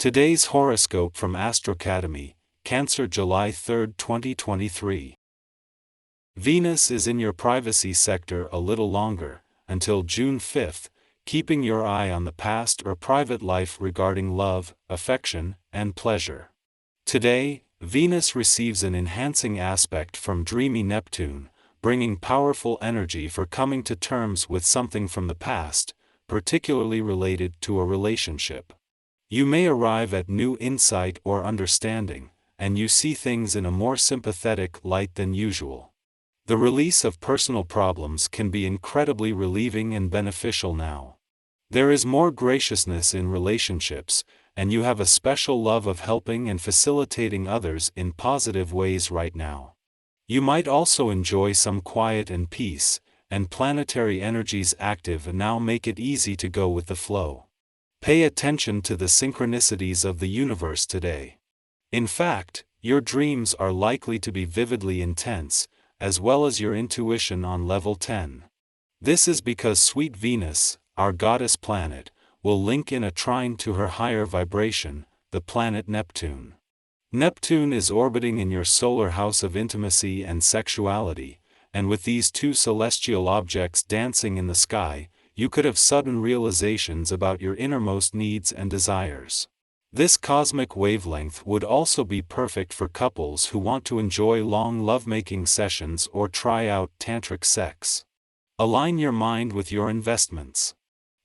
Today's horoscope from Astrocademy, Cancer, July 3, 2023. Venus is in your privacy sector a little longer, until June 5, keeping your eye on the past or private life regarding love, affection, and pleasure. Today, Venus receives an enhancing aspect from dreamy Neptune, bringing powerful energy for coming to terms with something from the past, particularly related to a relationship. You may arrive at new insight or understanding, and you see things in a more sympathetic light than usual. The release of personal problems can be incredibly relieving and beneficial now. There is more graciousness in relationships, and you have a special love of helping and facilitating others in positive ways right now. You might also enjoy some quiet and peace, and planetary energies active now make it easy to go with the flow. Pay attention to the synchronicities of the universe today. In fact, your dreams are likely to be vividly intense, as well as your intuition on level 10. This is because sweet Venus, our goddess planet, will link in a trine to her higher vibration, the planet Neptune. Neptune is orbiting in your solar house of intimacy and sexuality, and with these two celestial objects dancing in the sky, you could have sudden realizations about your innermost needs and desires. This cosmic wavelength would also be perfect for couples who want to enjoy long lovemaking sessions or try out tantric sex. Align your mind with your investments.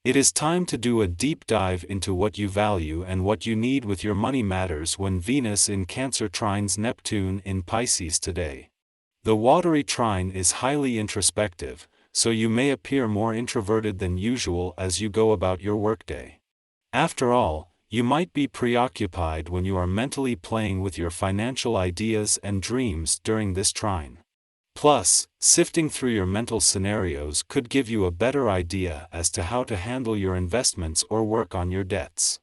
It is time to do a deep dive into what you value and what you need with your money matters when Venus in Cancer trines Neptune in Pisces today. The watery trine is highly introspective, so you may appear more introverted than usual as you go about your workday. After all, you might be preoccupied when you are mentally playing with your financial ideas and dreams during this trine. Plus, sifting through your mental scenarios could give you a better idea as to how to handle your investments or work on your debts.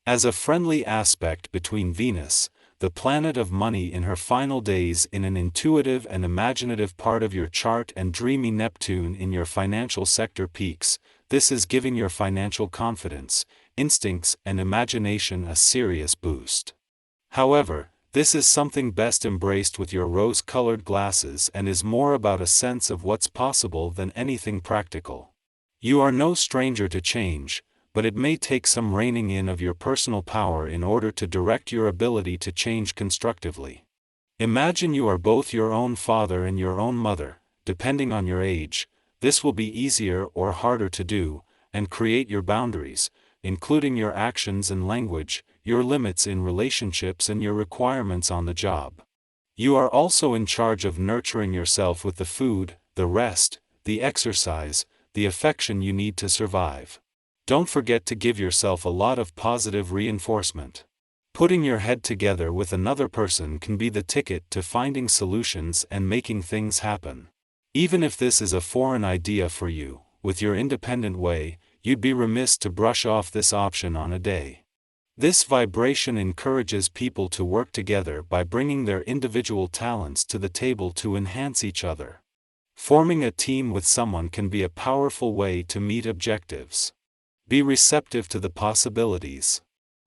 As a friendly aspect between Venus, the planet of money in her final days in an intuitive and imaginative part of your chart and dreamy Neptune in your financial sector peaks, this is giving your financial confidence, instincts and imagination a serious boost. However, this is something best embraced with your rose-colored glasses and is more about a sense of what's possible than anything practical. You are no stranger to change, but it may take some reining in of your personal power in order to direct your ability to change constructively. Imagine you are both your own father and your own mother, depending on your age. This will be easier or harder to do, and create your boundaries, including your actions and language, your limits in relationships and your requirements on the job. You are also in charge of nurturing yourself with the food, the rest, the exercise, the affection you need to survive. Don't forget to give yourself a lot of positive reinforcement. Putting your head together with another person can be the ticket to finding solutions and making things happen. Even if this is a foreign idea for you, with your independent way, you'd be remiss to brush off this option on a day. This vibration encourages people to work together by bringing their individual talents to the table to enhance each other. Forming a team with someone can be a powerful way to meet objectives. Be receptive to the possibilities.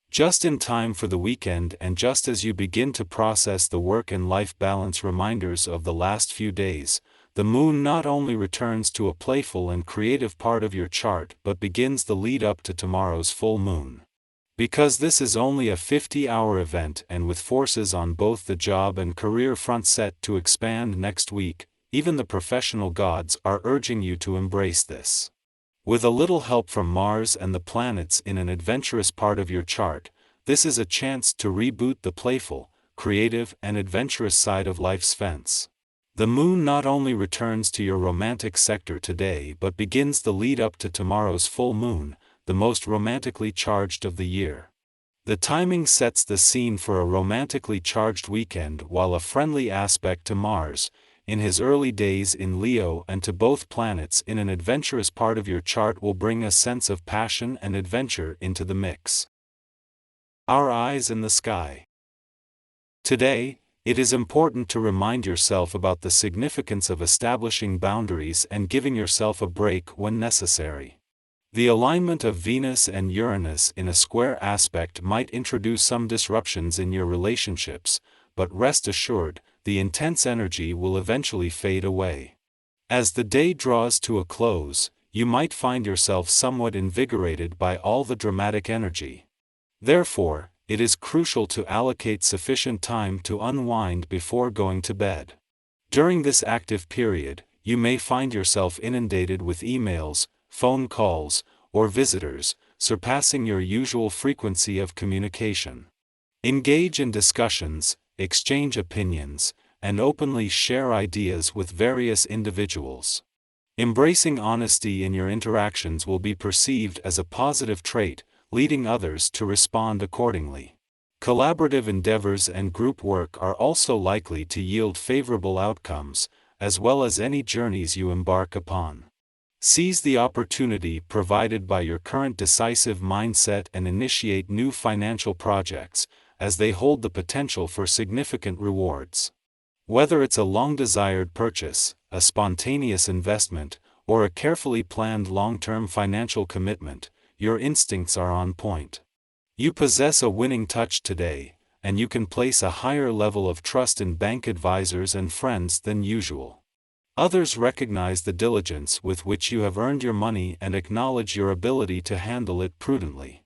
Just in time for the weekend and just as you begin to process the work and life balance reminders of the last few days, the moon not only returns to a playful and creative part of your chart but begins the lead up to tomorrow's full moon. Because this is only a 50-hour event and with forces on both the job and career front set to expand next week, even the professional gods are urging you to embrace this. With a little help from Mars and the planets in an adventurous part of your chart, this is a chance to reboot the playful, creative and adventurous side of life's fence. The moon not only returns to your romantic sector today but begins the lead up to tomorrow's full moon, the most romantically charged of the year. The timing sets the scene for a romantically charged weekend while a friendly aspect to Mars, in his early days in Leo and to both planets in an adventurous part of your chart will bring a sense of passion and adventure into the mix. Our eyes in the sky. Today, it is important to remind yourself about the significance of establishing boundaries and giving yourself a break when necessary. The alignment of Venus and Uranus in a square aspect might introduce some disruptions in your relationships, but rest assured, the intense energy will eventually fade away. As the day draws to a close, you might find yourself somewhat invigorated by all the dramatic energy. Therefore, it is crucial to allocate sufficient time to unwind before going to bed. During this active period, you may find yourself inundated with emails, phone calls, or visitors, surpassing your usual frequency of communication. Engage in discussions, exchange opinions, and openly share ideas with various individuals. Embracing honesty in your interactions will be perceived as a positive trait, leading others to respond accordingly. Collaborative endeavors and group work are also likely to yield favorable outcomes, as well as any journeys you embark upon. Seize the opportunity provided by your current decisive mindset and initiate new financial projects, as they hold the potential for significant rewards. Whether it's a long-desired purchase, a spontaneous investment, or a carefully planned long-term financial commitment, your instincts are on point. You possess a winning touch today, and you can place a higher level of trust in bank advisors and friends than usual. Others recognize the diligence with which you have earned your money and acknowledge your ability to handle it prudently.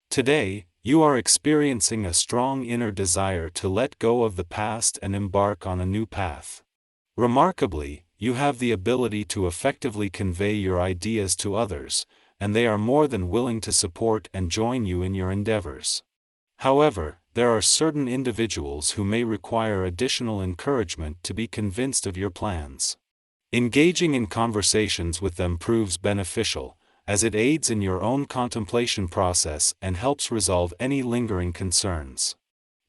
Today, you are experiencing a strong inner desire to let go of the past and embark on a new path. Remarkably, you have the ability to effectively convey your ideas to others, and they are more than willing to support and join you in your endeavors. However, there are certain individuals who may require additional encouragement to be convinced of your plans. Engaging in conversations with them proves beneficial, as it aids in your own contemplation process and helps resolve any lingering concerns.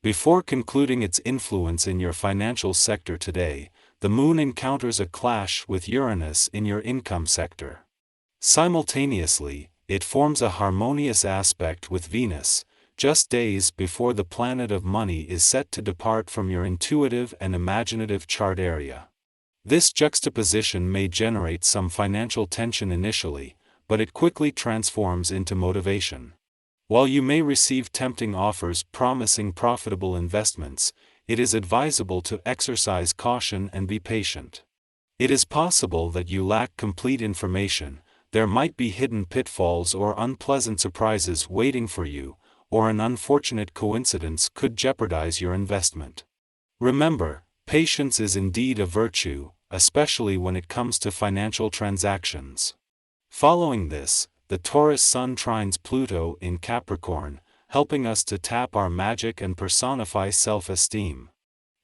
Before concluding its influence in your financial sector today, the Moon encounters a clash with Uranus in your income sector. Simultaneously, it forms a harmonious aspect with Venus, just days before the planet of money is set to depart from your intuitive and imaginative chart area. This juxtaposition may generate some financial tension initially, but it quickly transforms into motivation. While you may receive tempting offers promising profitable investments, it is advisable to exercise caution and be patient. It is possible that you lack complete information, there might be hidden pitfalls or unpleasant surprises waiting for you, or an unfortunate coincidence could jeopardize your investment. Remember, patience is indeed a virtue, especially when it comes to financial transactions. Following this, the Taurus Sun trines Pluto in Capricorn, helping us to tap our magic and personify self-esteem.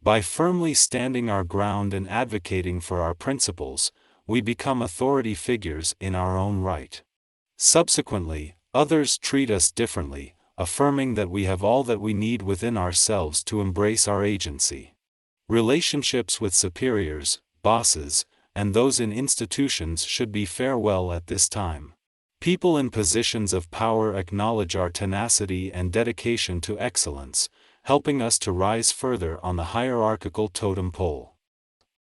By firmly standing our ground and advocating for our principles, we become authority figures in our own right. Subsequently, others treat us differently, affirming that we have all that we need within ourselves to embrace our agency. Relationships with superiors, bosses, and those in institutions should be farewell at this time. People in positions of power acknowledge our tenacity and dedication to excellence, helping us to rise further on the hierarchical totem pole.